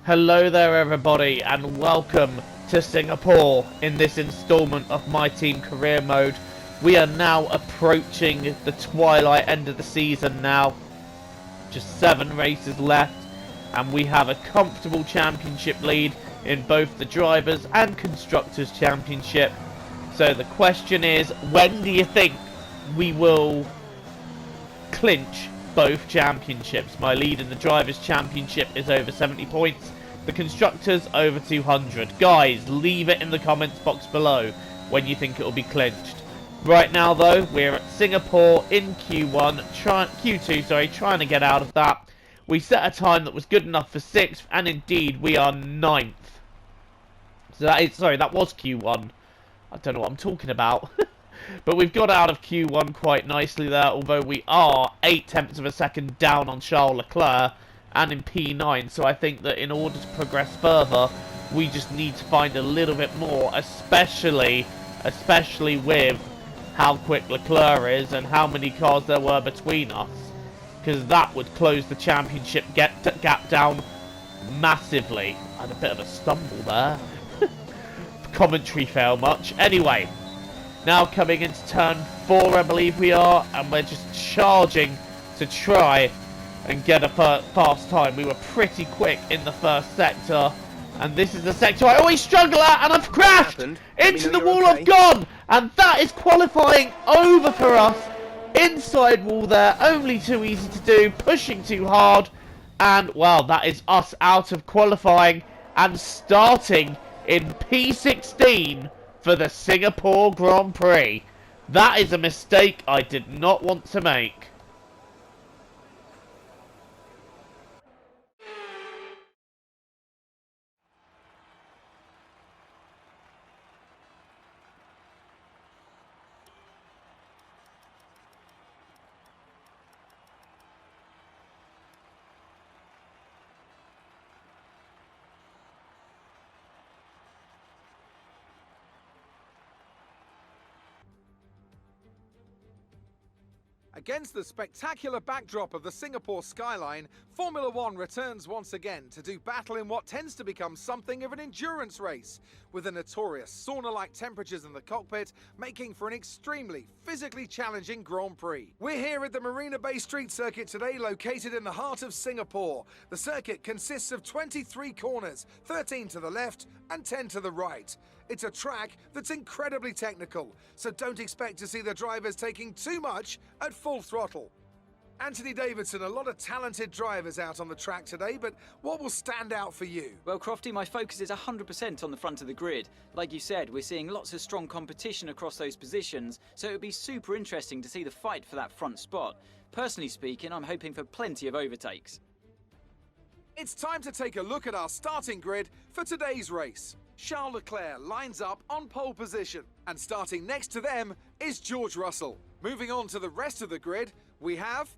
Hello there everybody and welcome to Singapore in this installment of My Team Career Mode. We are now approaching the twilight end of the season now. Just 7 races left and we have a comfortable championship lead in both the Drivers' and Constructors' Championship. So the question is, when do you think we will clinch both championships? My lead in the Drivers' Championship is over 70 points. The Constructors over 200. Guys, leave it in the comments box below when you think it will be clinched. Right now though, we're at Singapore in Q2, trying to get out of that. We set a time that was good enough for 6th, and indeed we are 9th. So that was Q1. I don't know what I'm talking about. But we've got out of Q1 quite nicely there, although we are 0.8 of a second down on Charles Leclerc and in P9. So I think that in order to progress further, we just need to find a little bit more, especially with how quick Leclerc is and how many cars there were between us. Because that would close the championship gap down massively. I had a bit of a stumble there. Commentary fail much. Anyway, now coming into turn 4, I believe we are, and we're just charging to try and get a fast time. We were pretty quick in the first sector, and this is the sector I always struggle at, and I've crashed into the wall of God, and that is qualifying over for us. Inside wall there, only too easy to do, pushing too hard, and well, that is us out of qualifying and starting in P16 for the Singapore Grand Prix. That is a mistake I did not want to make. Against the spectacular backdrop of the Singapore skyline, Formula One returns once again to do battle in what tends to become something of an endurance race, with the notorious sauna-like temperatures in the cockpit making for an extremely physically challenging Grand Prix. We're here at the Marina Bay Street Circuit today, located in the heart of Singapore. The circuit consists of 23 corners, 13 to the left and 10 to the right. It's a track that's incredibly technical, so don't expect to see the drivers taking too much at full throttle. Anthony Davidson, a lot of talented drivers out on the track today, but what will stand out for you? Well, Crofty, my focus is 100% on the front of the grid. Like you said, we're seeing lots of strong competition across those positions, so it would be super interesting to see the fight for that front spot. Personally speaking, I'm hoping for plenty of overtakes. It's time to take a look at our starting grid for today's race. Charles Leclerc lines up on pole position, and starting next to them is George Russell. Moving on to the rest of the grid, we have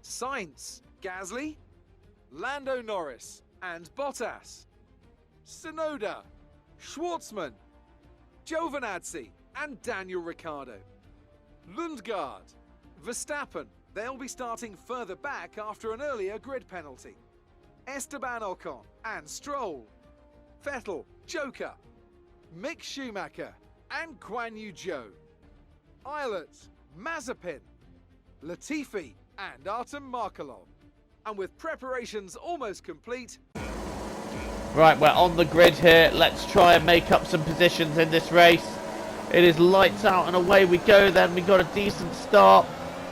Sainz, Gasly, Lando Norris and Bottas, Tsunoda, Schwartzman, Giovinazzi and Daniel Ricciardo, Lundgaard, Verstappen. They'll be starting further back after an earlier grid penalty. Esteban Ocon and Stroll, Vettel, Joker, Mick Schumacher and Guan Yu Zhou, Eilert, Mazepin, Latifi and Artem Markelov. And with preparations almost complete... Right, we're on the grid here. Let's try and make up some positions in this race. It is lights out and away we go then. We got a decent start.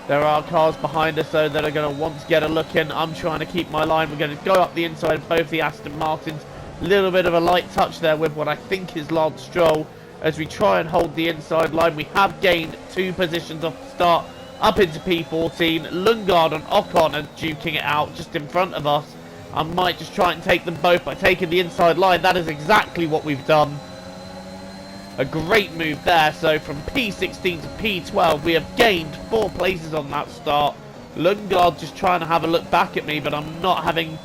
There are cars behind us though that are going to want to get a look in. I'm trying to keep my line. We're going to go up the inside of both the Aston Martins. Little bit of a light touch there with what I think is Lance Stroll as we try and hold the inside line. We have gained 2 positions off the start up into P14. Lundgaard and Ocon are duking it out just in front of us. I might just try and take them both by taking the inside line. That is exactly what we've done. A great move there. So from P16 to P12 we have gained 4 places on that start. Lundgaard just trying to have a look back at me, but I'm not having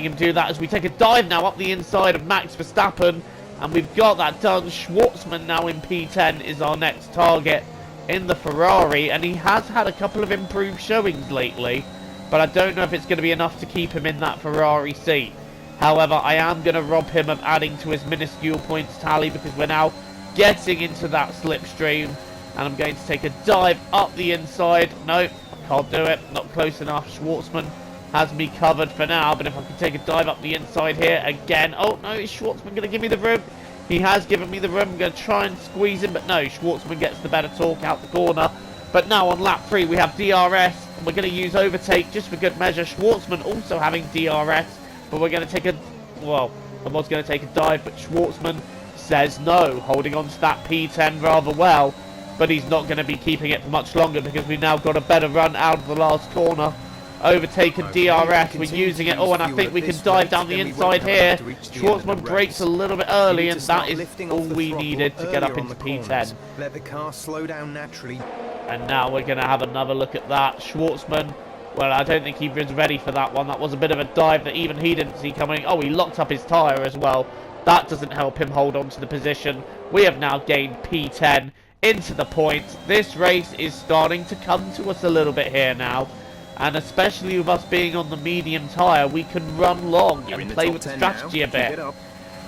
him do that as we take a dive now up the inside of Max Verstappen, and we've got that done. Schwartzman now in P10 is our next target in the Ferrari, and he has had a couple of improved showings lately, but I don't know if it's going to be enough to keep him in that Ferrari seat. However, I am going to rob him of adding to his minuscule points tally because we're now getting into that slipstream. And I'm going to take a dive up the inside. Nope, I can't do it. Not close enough. Schwartzman has me covered for now. But if I can take a dive up the inside here again. Oh, no, is Schwartzman going to give me the room? He has given me the room. I'm going to try and squeeze him. But no, Schwartzman gets the better talk out the corner. But now on lap 3, we have DRS. And we're going to use overtake just for good measure. Schwartzman also having DRS. But we're going to take a... Well, I was going to take a dive. But Schwartzman says no. Holding on to that P10 rather well. But he's not going to be keeping it for much longer because we've now got a better run out of the last corner. Overtaken DRS, we're using it. Oh, and I think we can dive down the inside here. Schwartzman brakes a little bit early, and that is all we needed to get up into P10. Let the car slow down naturally. And now we're going to have another look at that. Schwartzman, well, I don't think he was ready for that one. That was a bit of a dive that even he didn't see coming. Oh, he locked up his tyre as well. That doesn't help him hold on to the position. We have now gained P10 into the points. This race is starting to come to us a little bit here now. And especially with us being on the medium tyre, we can run long and play with the strategy a bit.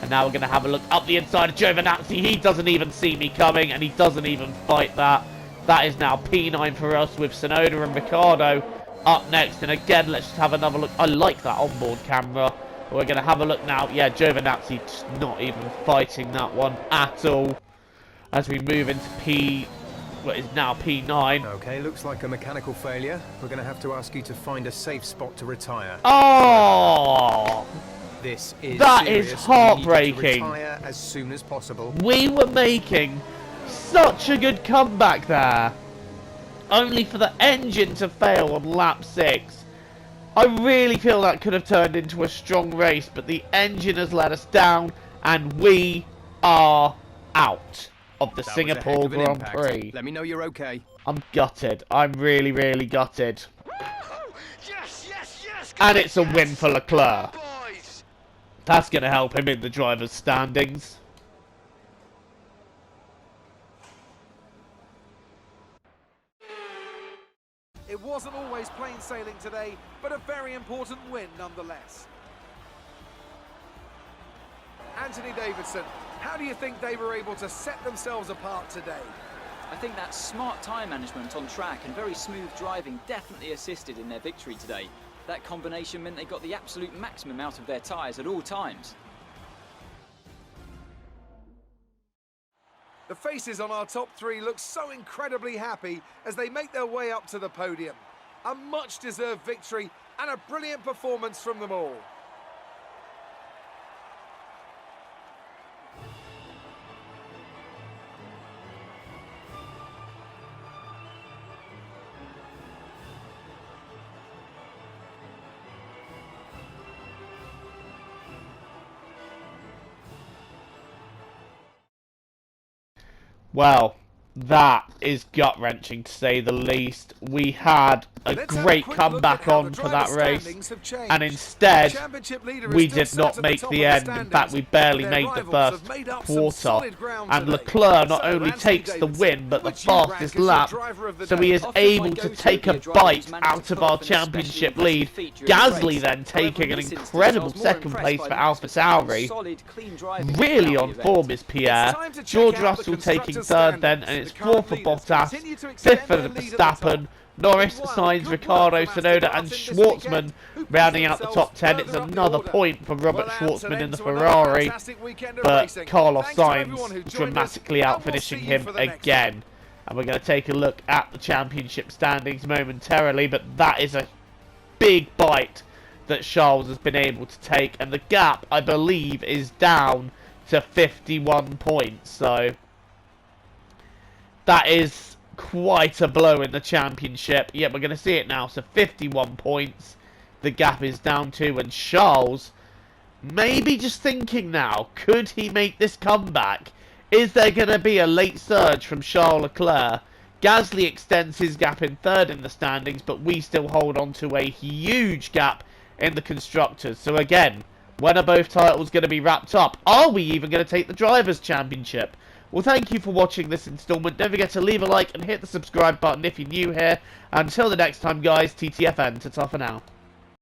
And now we're going to have a look up the inside of Giovinazzi. He doesn't even see me coming, and he doesn't even fight that. That is now P9 for us with Tsunoda and Ricciardo up next. And again, let's just have another look. I like that onboard camera. We're going to have a look now. Yeah, Giovinazzi just not even fighting that one at all. As we move into what is now P9. Okay, looks like a mechanical failure. We're going to have to ask you to find a safe spot to retire. Oh! That is heartbreaking. Retire as soon as possible. We were making such a good comeback there. Only for the engine to fail on lap 6. I really feel that could have turned into a strong race, but the engine has let us down, and we are out of the Singapore Grand Prix. Let me know you're okay. I'm gutted. I'm really, really gutted. Yes, yes, yes, And it's a win for Leclerc. boys. That's going to help him in the driver's standings. It wasn't always plain sailing today, but a very important win nonetheless. Anthony Davidson, how do you think they were able to set themselves apart today? I think that smart tyre management on track and very smooth driving definitely assisted in their victory today. That combination meant they got the absolute maximum out of their tyres at all times. The faces on our top 3 look so incredibly happy as they make their way up to the podium. A much-deserved victory and a brilliant performance from them all. Well, that is gut-wrenching to say the least. We had a great comeback on for that race, and instead we did not make the end. In fact, we barely made the first quarter, and Leclerc not only takes the win but the fastest lap, so he is able to take a bite out of our championship lead. Gasly then taking an incredible second place for AlphaTauri. Really on form is Pierre. George Russell taking third then, and it's fourth for Bottas, fifth for Verstappen, Norris, Sainz, Ricciardo, Tsunoda and Schwartzman rounding out the top 10. It's another point for Robert Schwartzman in the Ferrari, but Carlos Sainz dramatically out-finishing him again. And we're going to take a look at the championship standings momentarily, but that is a big bite that Charles has been able to take, and the gap, I believe, is down to 51 points, so that is quite a blow in the championship. Yep, we're going to see it now. So 51 points the gap is down to. And Charles, maybe just thinking now, could he make this comeback? Is there going to be a late surge from Charles Leclerc? Gasly extends his gap in third in the standings, but we still hold on to a huge gap in the Constructors. So again, when are both titles going to be wrapped up? Are we even going to take the Drivers' Championship? Well, thank you for watching this installment. Don't forget to leave a like and hit the subscribe button if you're new here. Until the next time, guys, TTFN. Ta-ta for now.